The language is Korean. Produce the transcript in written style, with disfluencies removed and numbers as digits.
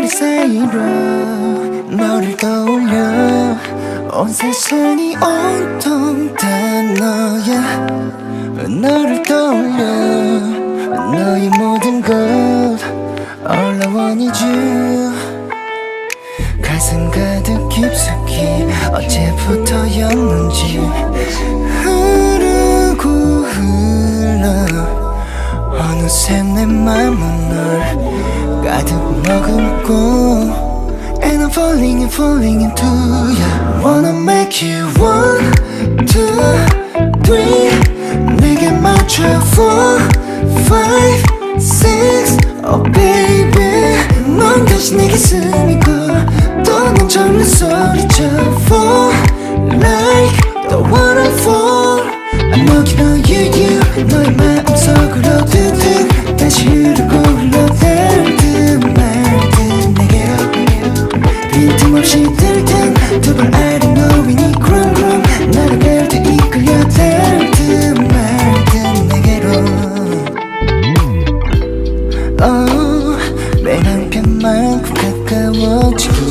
머리 사이로 너를 떠올려 온 세상이 온통 다 너야 너를 떠올려 너의 모든 것 All I want is you 가슴 가득 깊숙이 어제부터였는지 흐르고 흘러 어느새 내 맘은 널 가득 머금고 And I'm falling into you Wanna make you 1, 2, 3 내게 맞춰 4, 5, 6 Oh baby 넌 다시 내게 스미고 또 난 절로 소리쳐 Fall like the waterfall I'm looking on you 너의 마음속으로 득득 다시 흐르고 흘러 닿든 말든 내게로 빈틈없이 들든 두 발 아래 놓이니 그럼 나를 벨트 이끌려 닿든 말든 내게로 맨 한편만큼 가까워지게